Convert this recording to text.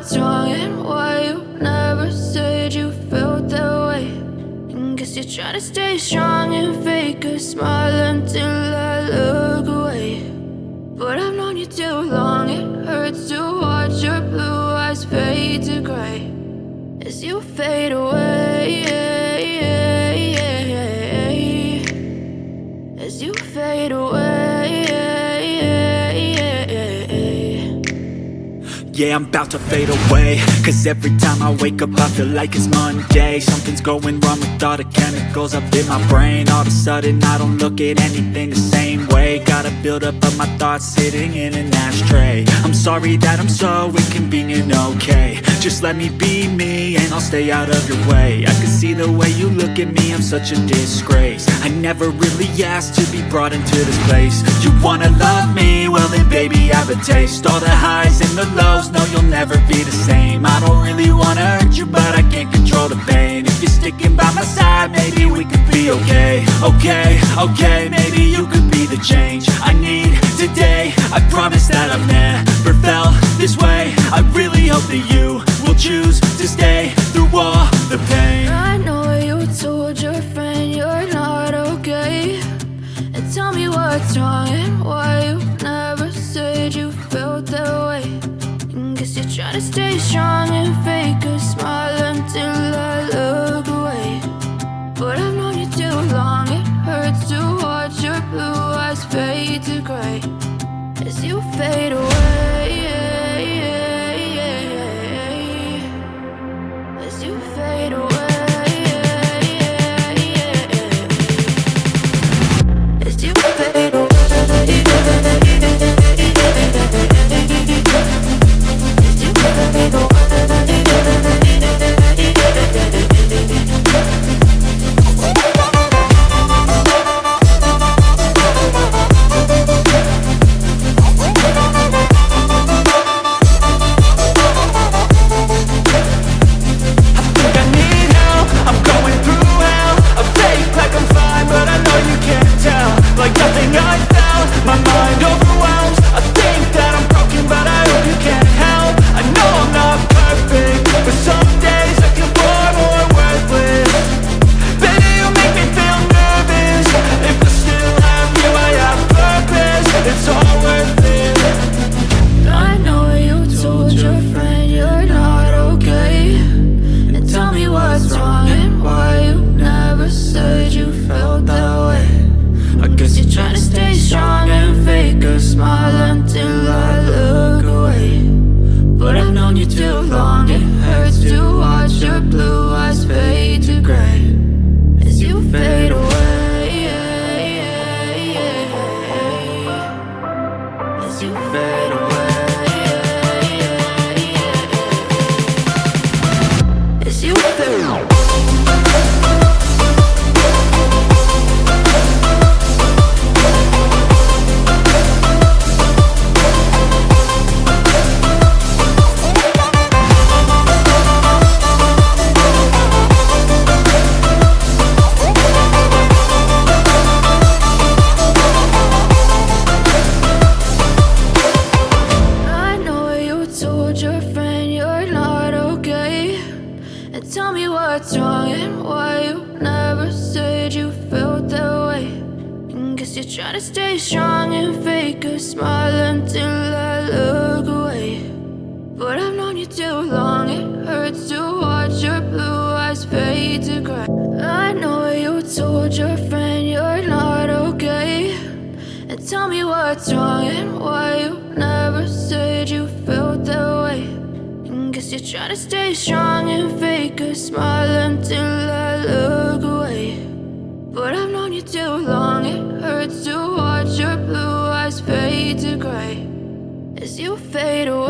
what's wrong and why you never said you felt that way. And guess you're trying to stay strong and fake a smile until I look away. But I've known you too long, it hurts to watch your blue eyes fade to gray as you fade away, as you fade away. Yeah, I'm about to fade away, cause every time I wake up I feel like it's Monday. Something's going wrong with all the chemicals up in my brain. All of a sudden I don't look at anything the same way. Got a buildup of my thoughts sitting in an ashtray. I'm sorry that I'm so inconvenient, okay. Just let me be me and I'll stay out of your way. I can see the way you look at me, I'm such a disgrace. I never really asked to be brought into this place. You wanna love me? Well then baby I have a taste. All the highs and the lows, no you'll never be the same. I don't really wanna hurt you but I can't control the pain. If you're sticking by my side maybe we could be okay. Okay, maybe you could be the change I need today. I promise that I've never felt this way. I really hope that you will choose to stay through all the pain. I know you told your friend you're not okay, and tell me what's wrong and why you never said you felt that way. And guess you're trying to stay strong and fake a smile until I look away. But I've known you too long, it hurts to watch your blue eyes fade to gray as you fade away, as you fade away, as you fade away, as you fade away. Like nothing I felt, my mind overwhelms. I think that I'm broken, but I hope you can't help. I know I'm not perfect, but some days I feel far more worthless. Baby, you make me feel nervous. If I still have you, I have purpose. It's all worth it. I know you told your friend you're not okay, and tell me what's wrong and why you never said you felt that way. I guess you're trying to stay strong and fake a smile until I look away. But I've known you too long, it hurts to watch your blue eyes fade to gray as you fade away, as you fade away, as you fade away. Your friend you're not okay, and tell me what's wrong and why you never said you felt that way. And guess you're trying to stay strong and fake a smile until I look away. But I've known you too long, it hurts to watch your blue eyes fade to gray. I know you told your friend you're not okay, and tell me what's wrong and why you never said you felt that way. And guess you're trying to stay strong and fake a smile until I look away. But I've known you too long, it hurts to watch your blue eyes fade to gray as you fade away.